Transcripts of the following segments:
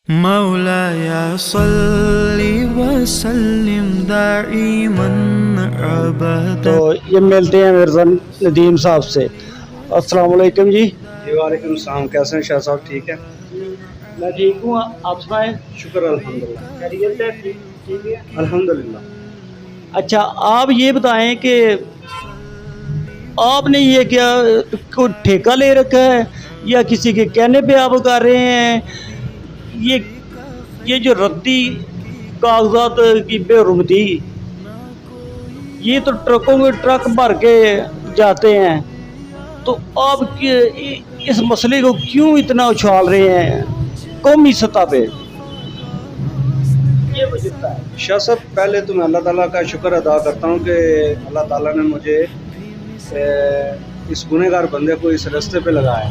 مولاي صل وسلم دائما ابدا. تو یہ ملتے ہیں مرزا ندیم صاحب سے. السلام علیکم جی. جی وعلیکم السلام. کیسے ہیں شاہ صاحب؟ ٹھیک ہے. میں ٹھیک ہوں, آپ سنائیں. شکر الحمدللہ. خیریت ہے؟ ٹھیک ہے الحمدللہ. اچھا, آپ یہ بتائیں کہ آپ نے یہ کیا کوئی ٹھیکہ لے رکھا ہے یا کسی کے کہنے پہ آپ کر رہے ہیں؟ یہ جو ردی کاغذات کی بے حرمتی, یہ تو ٹرکوں میں ٹرک بھر کے جاتے ہیں, تو آپ اس مسئلے کو کیوں اتنا اچھال رہے ہیں قومی سطح پہ؟ یہ وجہ ہے. شاہ صاحب پہلے تو میں اللہ تعالیٰ کا شکر ادا کرتا ہوں کہ اللہ تعالیٰ نے مجھے اس گنہگار بندے کو اس راستے پہ لگایا.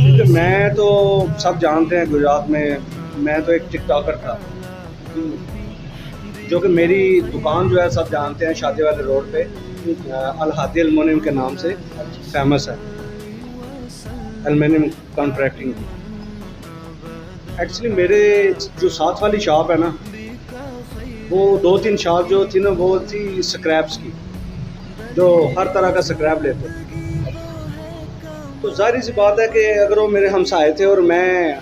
کیونکہ میں تو سب جانتے ہیں گجرات میں تو ایک ٹک ٹاکر تھا, جو کہ میری دکان جو ہے سب جانتے ہیں شادی والے روڈ پہ الہادی المونیم کے نام سے فیمس ہے, المونیم کانٹریکٹنگ. ایکچولی میرے جو ساتھ والی شاپ ہے نا, وہ 2-3 شاپ جو تھی نا وہ تھی سکریپس کی, جو ہر طرح کا سکریپ لیتے تھے. تو ظاہری سی بات ہے کہ اگر وہ میرے ہمسائے تھے اور میں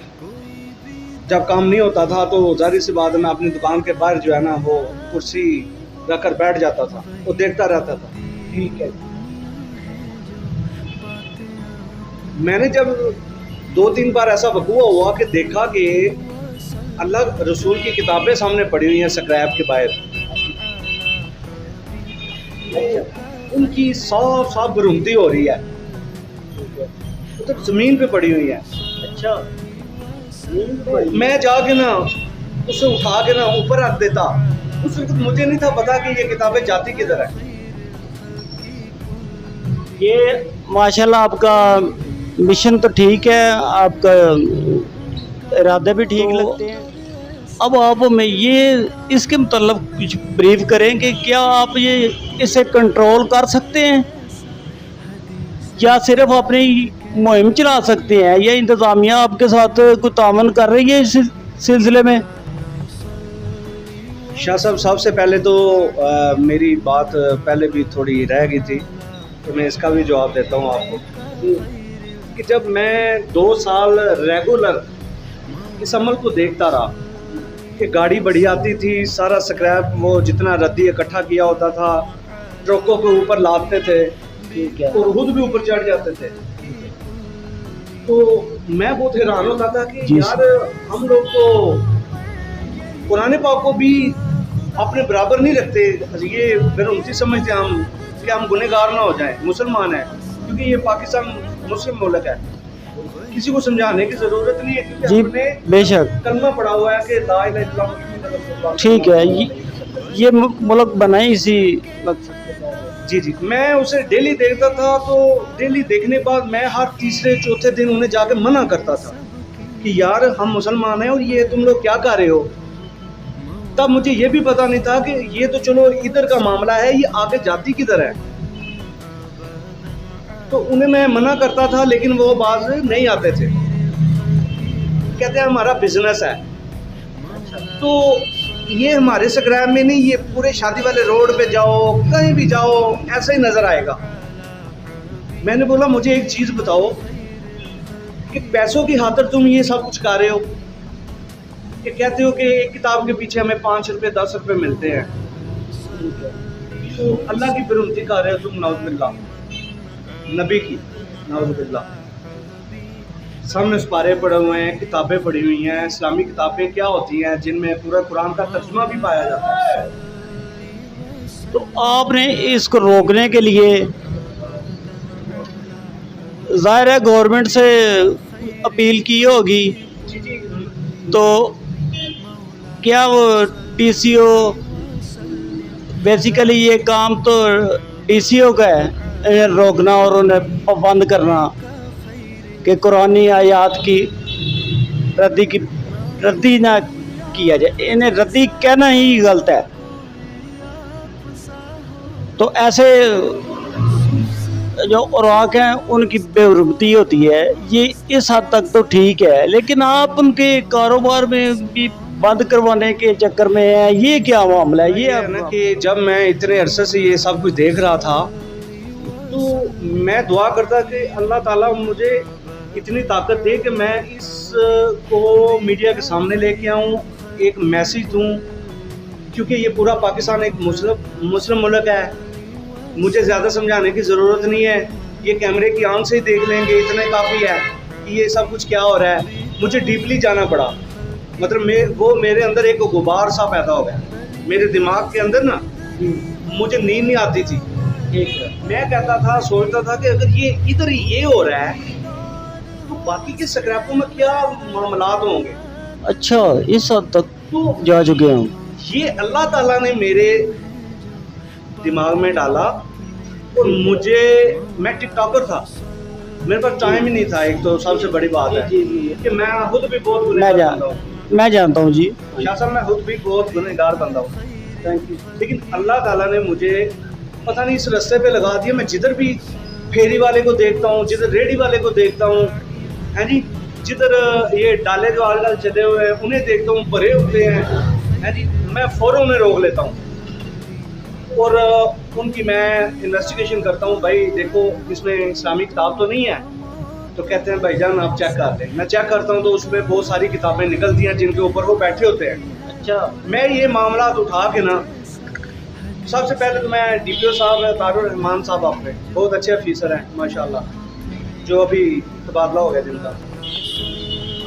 جب کام نہیں ہوتا تھا تو ظاہری سی بات ہے میں اپنی دکان کے باہر جو ہے نا وہ کرسی رکھ کر بیٹھ جاتا تھا, وہ دیکھتا رہتا تھا. ٹھیک ہے. میں نے جب 2-3 بار ایسا وقوع ہوا کہ دیکھا کہ اللہ رسول کی کتابیں سامنے پڑی ہوئی ہیں سکریپ کے باہر, ان کی صاف صاف برہمتی ہو رہی ہے, تو زمین پہ پڑی ہوئی ہے. اچھا, میں جا کے نا اسے اٹھا کے نا اوپر رکھ دیتا. اس وقت مجھے نہیں تھا پتا کہ یہ کتابیں جاتی کدھر ہے. یہ ماشاءاللہ آپ کا مشن تو ٹھیک ہے, آپ کا ارادے بھی ٹھیک لگتے ہیں. اب آپ میں یہ اس کے متعلق کچھ بریف کریں کہ کیا آپ یہ اسے کنٹرول کر سکتے ہیں یا صرف اپنی مہم چلا سکتے ہیں, یا انتظامیہ آپ کے ساتھ کوئی تعاون کر رہی ہے اس سلسلے میں؟ شاہ صاحب سب سے پہلے تو میری بات پہلے بھی تھوڑی رہ گئی تھی, تو میں اس کا بھی جواب دیتا ہوں آپ کو. کہ جب میں 2 سال ریگولر اس عمل کو دیکھتا رہا کہ گاڑی بڑی آتی تھی, سارا سکریپ وہ جتنا ردی اکٹھا کیا ہوتا تھا ٹرکوں کے اوپر لادتے تھے اور خود بھی اوپر چڑھ جاتے تھے, تو میں بہت حیران ہوتا تھا کہ یار ہم لوگ تو قرآن پاک کو بھی اپنے برابر نہیں رکھتے. یہ بےحرمتی سمجھتے ہم کہ ہم گنہگار نہ ہو جائیں, مسلمان ہیں, کیونکہ یہ پاکستان مسلم ملک ہے. کسی کو سمجھانے کی ضرورت نہیں ہے, کیونکہ ہم نے بے شک کلمہ پڑھا ہوا ہے کہ لا الہ الا اللہ. ٹھیک ہے, یہ ملک بنا ہی اسی مقصد. جی میں اسے ڈیلی دیکھتا تھا, تو ڈیلی دیکھنے کے بعد میں ہر تیسرے چوتھے دن انہیں جا کے منع کرتا تھا کہ یار ہم مسلمان ہیں اور یہ تم لوگ کیا کر رہے ہو. تب مجھے یہ بھی پتا نہیں تھا کہ یہ تو چلو ادھر کا معاملہ ہے, یہ آگے جاتی کدھر ہے. تو انہیں میں منع کرتا تھا لیکن وہ باز نہیں آتے تھے, کہتے ہیں ہمارا بزنس ہے. تو یہ ہمارے سکریپ میں نہیں, یہ پورے شادی والے روڈ پہ جاؤ, کہیں بھی جاؤ, ایسا ہی نظر آئے گا. میں نے بولا مجھے ایک چیز بتاؤ کہ پیسوں کی خاطر تم یہ سب کچھ کر رہے ہو, کہ کہتے ہو کہ ایک کتاب کے پیچھے ہمیں 5 روپے 10 روپے ملتے ہیں, تو اللہ کی برہمتی کر رہے ہو تم, نعوذ باللہ, نبی کی نعوذ باللہ. سامنے سپارے پڑے ہوئے ہیں, کتابیں پڑھی ہوئی ہیں. اسلامی کتابیں کیا ہوتی ہیں جن میں پورا قرآن کا ترجمہ بھی پایا جاتا ہے. تو آپ نے اس کو روکنے کے لیے ظاہر ہے گورنمنٹ سے اپیل کی ہوگی, تو کیا وہ ڈی سی او, بیسیکلی یہ کام تو ڈی سی او کا ہے, انہیں روکنا اور انہیں پابند کرنا کہ قرآنی آیات کی ردی نہ کیا جائے. انہیں ردی کہنا ہی غلط ہے. تو ایسے جو औराक हैं उनकी बेरुखती होती है, ये इस हद तक तो ठीक है, लेकिन आप उनके कारोबार में भी बंद करवाने के चक्कर में हैं, ये क्या मामला है? ये है ना कि जब मैं इतने अरसे से ये सब कुछ देख रहा था तो मैं दुआ करता कि अल्लाह ताला मुझे इतनी ताकत दे कि मैं इस को मीडिया के सामने लेके आऊँ, एक मैसेज दूँ, क्योंकि ये पूरा पाकिस्तान एक मुस्लिम मुल्क है। मुझे ज़्यादा समझाने की ज़रूरत नहीं है, ये कैमरे की आंख से ही देख लेंगे, इतना काफ़ी है कि ये सब कुछ क्या हो रहा है। मुझे डीपली जाना पड़ा, मतलब वो मेरे अंदर एक गुबार सा पैदा हो गया मेरे दिमाग के अंदर ना, मुझे नींद नहीं आती थी। मैं कहता था, सोचता था कि अगर ये इधर ये हो रहा है तो बाकी के स्क्रैपों में क्या मामलात होंगे। अच्छा, इस हद तक तो जा चुके हैं। ये अल्लाह ताला ने मेरे दिमाग में डाला और मैं टिकटॉकर था, मेरे पास टाइम ही नहीं था। एक तो सबसे बड़ी बात है कि मैं खुद भी बहुत गुनहगार बंदा हूँ। मैं जानता हूँ जी, शाह साहब, मैं खुद भी बहुत गुनहगार बंदा हूँ। Thank you. लेकिन अल्लाह ताला ने मुझे पता नहीं इस रास्ते पे लगा दिया। मैं जिधर भी फेरी वाले को देखता हूँ, जिधर रेडी वाले को देखता हूँ, है जी, जिधर ये डाले जो आजकल चले हुए हैं उन्हें देखता हूँ, भरे हुए हैं, है जी, मैं फ़ौरन उन्हें रोक लेता हूँ और उनकी मैं इन्वेस्टिगेशन करता हूँ। भाई देखो, इसमें इस्लामिक किताब तो नहीं है? तो कहते हैं भाईजान आप चेक कर लें। मैं चेक करता हूँ तो उसमें बहुत सारी किताबें निकलती हैं जिनके ऊपर वो बैठे होते हैं। अच्छा, मैं ये मामला उठा के ना, सबसे पहले तो मैं DPO साहब है तारुर रहमान साहब, आपने बहुत अच्छे ऑफिसर हैं माशाल्लाह, जो अभी तबादला हो गया जिनका।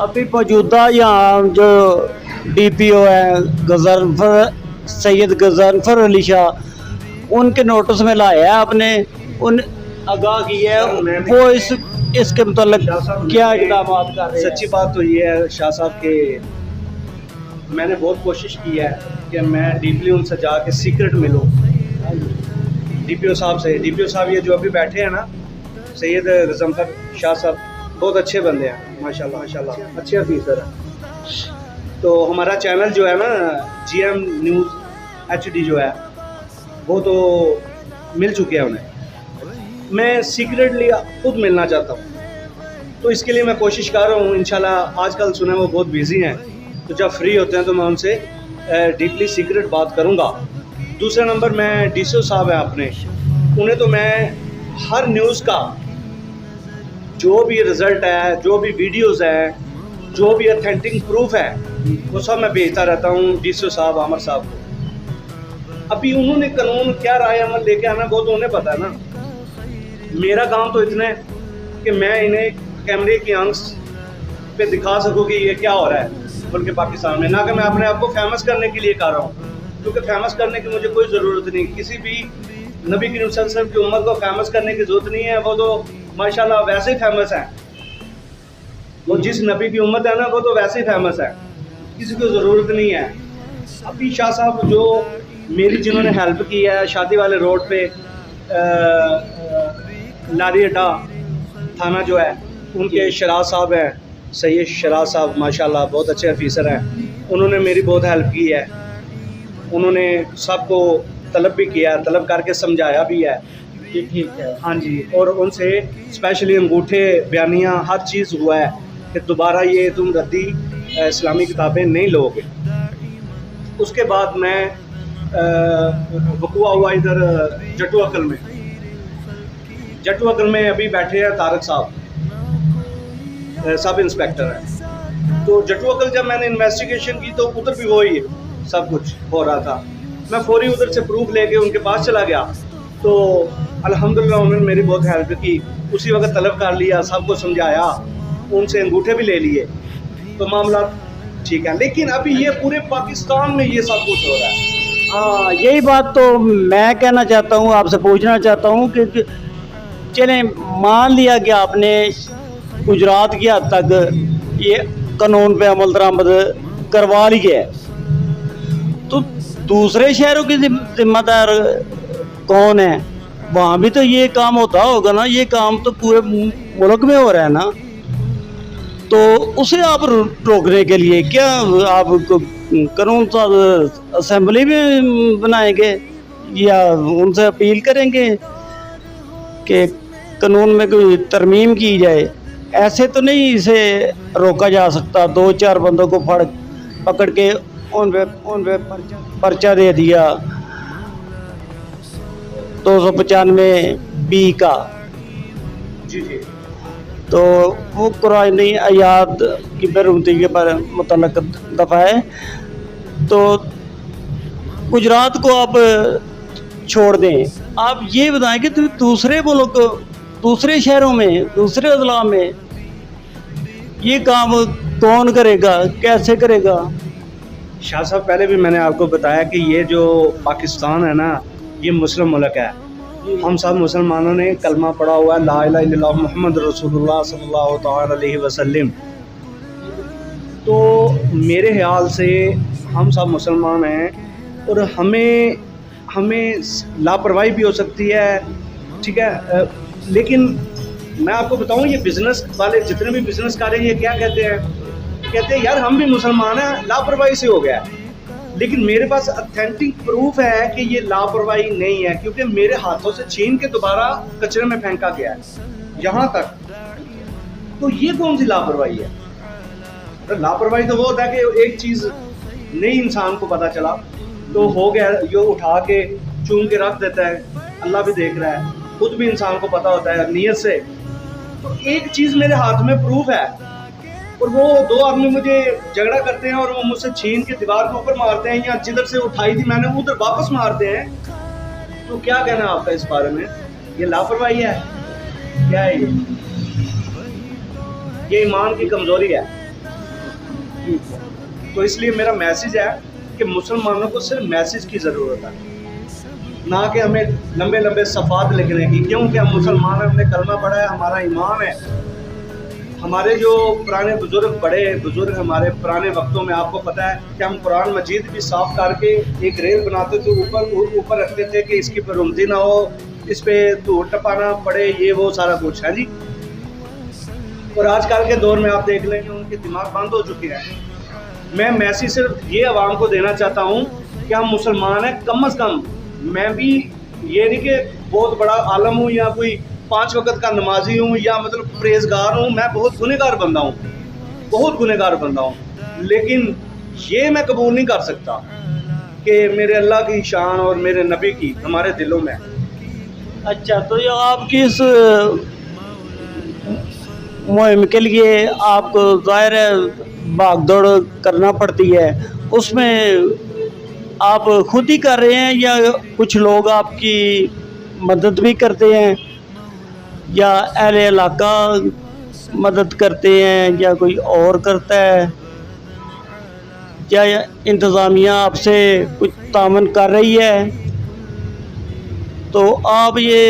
अभी मौजूदा यहाँ जो DPO है सैयद गजनफर अली शाह, उनके नोटिस में लाया है आपने, उन आगाह किया है, वो इसके मतलब क्या इकदाम कर रहे हैं? सच्ची बात तो ये है शाह साहब के, मैंने बहुत कोशिश की है कि मैं डीपली उनसे जाके सीक्रेट मिलूं DPO साहब से। DPO साहब ये जो अभी बैठे हैं ना, सैयद गजनफर शाह साहब, बहुत अच्छे बंदे हैं माशाल्लाह माशाल्लाह, अच्छे ऑफिसर हैं। तो हमारा चैनल जो है ना GM न्यूज़ HD जो है वो तो मिल चुके हैं उन्हें, मैं सीक्रेटली खुद मिलना चाहता हूँ। तो इसके लिए मैं कोशिश कर रहा हूँ इंशाल्लाह। आजकल सुना वो बहुत बिज़ी हैं, तो जब फ्री होते हैं तो मैं उनसे डीपली सीक्रेट बात करूँगा। दूसरे नंबर मैं DCO साहब हैं अपने, उन्हें तो मैं हर न्यूज़ का जो भी रिज़ल्ट है, जो भी वीडियोज़ हैं, जो भी ऑथेंटिक प्रूफ है, वो सब मैं भेजता रहता हूँ DCO साहब आमर साहब को। अभी उन्होंने कानून क्या राय अमल लेके आना वो तो उन्हें पता है ना। मेरा काम तो इतना है कि मैं इन्हें कैमरे की आंख पे दिखा सकूँ कि ये क्या हो रहा है मुल्क पाकिस्तान में, ना कि मैं अपने आप को फेमस करने के लिए कर रहा हूँ, क्योंकि फेमस करने की मुझे कोई ज़रूरत नहीं। किसी भी नबी करीम सल्लल्लाहु अलैहि वसल्लम की उम्मत को फेमस करने की ज़रूरत नहीं है, वो तो माशाल्लाह वैसे ही फेमस है। वो जिस नबी की उम्मत है ना, वो तो वैसे ही फेमस है, किसी को ज़रूरत नहीं है। अभी शाह साहब जो मेरी जिन्होंने हेल्प की है शादी वाले रोड पे लारी अड्डा थाना जो है, उनके शराज साहब हैं, सैयद शराज साहब माशाल्लाह बहुत अच्छे ऑफिसर हैं। उन्होंने मेरी बहुत हेल्प की है, उन्होंने सबको तलब भी किया, तलब करके समझाया भी है जी, ठीक है। हाँ जी, और उनसे स्पेशली अंगूठे बयानियाँ हर चीज़ हुआ है कि दोबारा ये तुम रद्दी इस्लामी किताबें नहीं लोगे। उसके बाद मैं वक़ुआ हुआ इधर जट्टू अकल में। जट्टू अकल में अभी बैठे हैं तारक साहब, सब इंस्पेक्टर हैं। तो जट्टू अकल जब मैंने इन्वेस्टिगेशन की तो उधर भी वही सब कुछ हो रहा था। मैं फौरी उधर से प्रूफ लेके उनके पास चला गया, तो अल्हम्दुलिल्लाह उन्होंने मेरी बहुत हेल्प की। उसी वक्त तलब कर लिया, सबको समझाया, उनसे अंगूठे भी ले लिए, तो मामला ठीक है। लेकिन अभी ये पूरे पाकिस्तान में ये सब कुछ हो रहा है। हाँ, यही बात तो मैं कहना चाहता हूँ, आपसे पूछना चाहता हूँ कि चलें मान लिया कि आपने गुजरात की हद तक ये कानून पे अमल दरामद करवा लिया है, तो दूसरे शहरों की जिम्मेदार कौन है? वहाँ भी तो ये काम होता होगा ना, ये काम तो पूरे मुल्क में हो रहा है ना, तो उसे आप रोकने के लिए क्या आप कानून असेंबली में बनाएंगे या उनसे अपील करेंगे कि कानून में कोई तरमीम की जाए, ऐसे तो नहीं इसे रोका जा सकता। 2-4 बंदों को पकड़ के उन पे पर्चा दे दिया 295B का, जी जी। तो वो कुरान आयात की बेरुमती के पर मुतल्लक दफ़ा है। तो गुजरात को आप छोड़ दें, आप ये बताएं कि तो दूसरे मुल्क, दूसरे शहरों में, दूसरे अजला में ये काम कौन करेगा, कैसे करेगा? शाह साहब, पहले भी मैंने आपको बताया कि ये जो पाकिस्तान है ना, ये मुस्लिम मुल्क है। हम सब मुसलमानों ने कलमा पढ़ा हुआ है, ला इलाहा इल्लल्लाह मुहम्मद रसूलुल्लाह सल्लल्लाहु तआला अलैहि वसल्लम। तो मेरे ख्याल से हम सब मुसलमान हैं और हमें लापरवाही भी हो सकती है, ठीक है। लेकिन मैं आपको बताऊं, ये बिज़नेस वाले जितने भी बिज़नेस कर रहे हैं, ये क्या कहते हैं यार हम भी मुसलमान हैं, लापरवाही से हो गया है। लेकिन मेरे पास ऑथेंटिक प्रूफ है कि ये लापरवाही नहीं है, क्योंकि मेरे हाथों से छीन के दोबारा कचरे में फेंका गया है यहाँ तक। तो ये कौन सी लापरवाही है? तो लापरवाही तो वो होता है कि एक चीज़ नई इंसान को पता चला तो हो गया, ये उठा के चूम के रख देता है, अल्लाह भी देख रहा है, खुद भी इंसान को पता होता है नीयत से। तो एक चीज़ मेरे हाथ में प्रूफ है और वो 2 आदमी मुझे झगड़ा करते हैं और वो मुझसे छीन के दीवार के ऊपर मारते हैं, या जिधर से उठाई थी मैंने उधर वापस मारते हैं। तो क्या कहना आपका इस बारे में? ये लापरवाही है क्या है? ये ईमान की कमजोरी है। तो इसलिए मेरा मैसेज है कि मुसलमानों को सिर्फ मैसेज की ज़रूरत है, ना कि हमें लंबे लंबे सफ़ात लिखने की, क्योंकि हम मुसलमान हैं, हमने कलमा पढ़ा है, हमारा ईमान है। हमारे जो पुराने बड़े बुजुर्ग हमारे पुराने वक्तों में, आपको पता है कि हम कुरान मजीद भी साफ करके एक रेल बनाते थे, ऊपर रखते थे कि इसकी बेरुमती ना हो, इस पे धूल टपाना पड़े, ये वो सारा कुछ है जी। और आजकल के दौर में आप देख लेंगे उनके दिमाग बंद हो चुके हैं। मैं मैसेज सिर्फ ये आवाम को देना चाहता हूँ कि हम मुसलमान हैं, कम अज़ कम मैं भी ये नहीं कि बहुत बड़ा आलम हूँ या कोई 5 वक्त का नमाजी हूँ या मतलब परहेजगार हूँ, मैं बहुत गुनहगार बंदा हूँ, बहुत गुनहगार बंदा हूँ। लेकिन ये मैं कबूल नहीं कर सकता कि मेरे अल्लाह की शान और मेरे नबी की हमारे दिलों में। अच्छा, तो ये आपकी इस मुहिम के लिए आपको ज़ाहिर है भाग दौड़ करना पड़ती है, उसमें आप खुद ही कर रहे हैं या कुछ लोग आपकी मदद भी करते हैं, या अहले इलाका मदद करते हैं, या कोई और करता है, या इंतज़ामिया आपसे कुछ तामन कर रही है? तो आप ये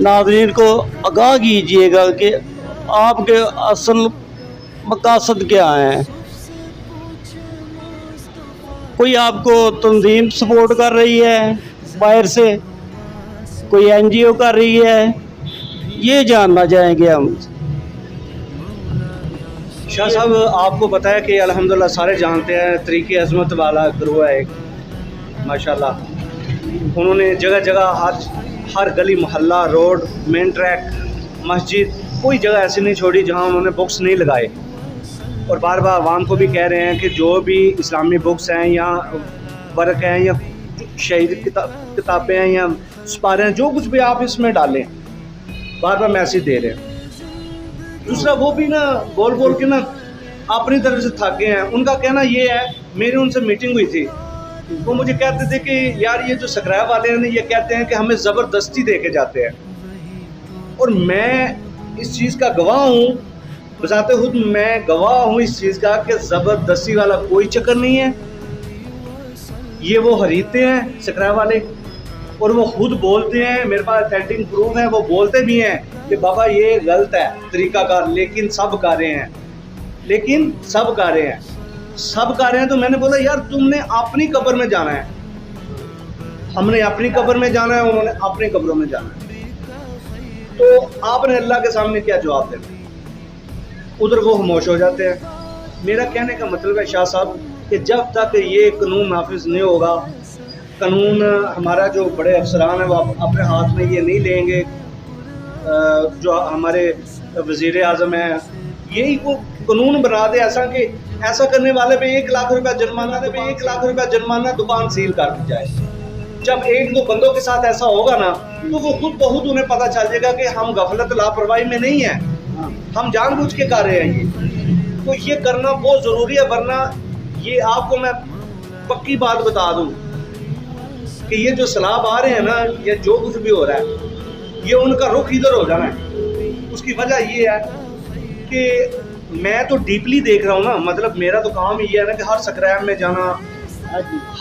नाज़रीन को आगाह कीजिएगा कि आपके असल मकासद क्या हैं। कोई आपको तंजीम सपोर्ट कर रही है बाहर से, कोई NGO कर रही है, ये जानना चाहेंगे हम। शाह साहब, आपको पता है कि अल्हम्दुलिल्लाह सारे जानते हैं तरीक़े अज़मत वाला ग्रुप है एक, माशाल्लाह। उन्होंने जगह जगह हर गली मोहल्ला, रोड, मेन ट्रैक, मस्जिद, कोई जगह ऐसी नहीं छोड़ी जहां उन्होंने बुक्स नहीं लगाए। और बार बार आवाम को भी कह रहे हैं कि जो भी इस्लामी बुक्स हैं या वर्क हैं या शहीद किताबें हैं या स्पारे हैं, जो कुछ भी आप इसमें डालें, बार बार मैसेज दे रहे हैं। दूसरा, वो भी ना बोल बोल के ना अपनी तरफ से थक गए हैं। उनका कहना ये है, मेरी उनसे मीटिंग हुई थी, वो मुझे कहते थे कि यार ये जो स्क्रैप वाले हैं ये कहते हैं कि हमें ज़बरदस्ती दे के जाते हैं। और मैं इस चीज़ का गवाह हूँ, बजाते खुद मैं गवाह हूँ इस चीज़ का कि ज़बरदस्ती वाला कोई चक्कर नहीं है। ये वो खरीदते हैं स्क्रैप वाले और वो खुद बोलते हैं, मेरे पास ऑथेंटिक प्रूफ है, वो बोलते भी हैं कि बाबा ये गलत है तरीक़ाकार, लेकिन सब कर रहे हैं, लेकिन सब कर रहे हैं, सब कर रहे हैं। तो मैंने बोला यार तुमने अपनी कब्र में जाना है, हमने अपनी कब्र में जाना है, उन्होंने अपनी कब्रों में जाना है। तो आपने अल्लाह के सामने क्या जवाब देना? उधर वो खामोश हो जाते हैं। मेरा कहने का मतलब है शाह साहब कि जब तक ये कानून नाफिज नहीं होगा, कानून हमारा जो बड़े अफसरान हैं वो अपने हाथ में ये नहीं लेंगे جو ہمارے وزیر اعظم ہیں یہی وہ قانون بنا دے ایسا کہ ایسا کرنے والے پہ 1 لاکھ روپے جرمانہ دکان سیل کر دی جائے. جب 1-2 بندوں کے ساتھ ایسا ہوگا نا تو وہ خود بہت انہیں پتہ چل جائے گا کہ ہم غفلت لاپرواہی میں نہیں ہیں, ہم جان بوجھ کے کر رہے ہیں. تو یہ کرنا بہت ضروری ہے, ورنہ یہ آپ کو میں پکی بات بتا دوں کہ یہ جو سیلاب آ رہے ہیں نا, یہ جو کچھ بھی ہو رہا ہے یہ ان کا رخ ادھر ہو جانا ہے. اس کی وجہ یہ ہے کہ میں تو ڈیپلی دیکھ رہا ہوں نا, مطلب میرا تو کام ہی یہ ہے نا کہ ہر سکریپ میں جانا,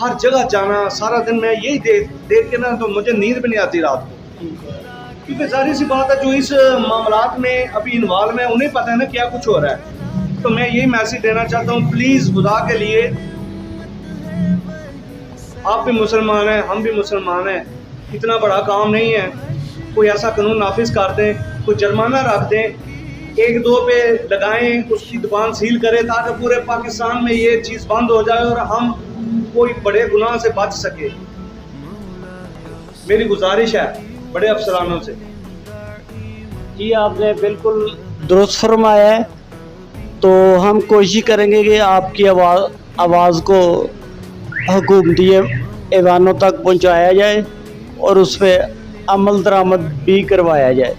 ہر جگہ جانا, سارا دن میں یہی دیکھ کے نا تو مجھے نیند بھی نہیں آتی رات کو. کیونکہ ظاہر سی بات ہے جو اس معاملات میں ابھی انوالو ہیں انہیں پتہ ہے نا کیا کچھ ہو رہا ہے. تو میں یہی میسیج دینا چاہتا ہوں, پلیز خدا کے لیے, آپ بھی مسلمان ہیں, ہم بھی مسلمان ہیں, اتنا بڑا کام نہیں ہے, کوئی ایسا قانون نافذ کر دیں, کوئی جرمانہ رکھ دیں, 1-2 پہ لگائیں, اس کی دکان سیل کریں تاکہ پورے پاکستان میں یہ چیز بند ہو جائے اور ہم کوئی بڑے گناہ سے بچ سکے. میری گزارش ہے بڑے افسرانوں سے. جی آپ نے بالکل درست فرمایا ہے. تو ہم کوشش کریں گے کہ آپ کی آواز کو حکومتی ایوانوں تک پہنچایا جائے اور اس پہ عمل درآمد بھی کروایا جائے.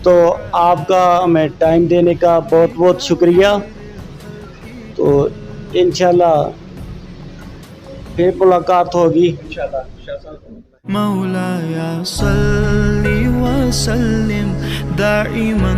تو آپ کا ہمیں ٹائم دینے کا بہت بہت شکریہ. تو انشاءاللہ پھر ملاقات ہوگی. مولاي صل وسلم دائما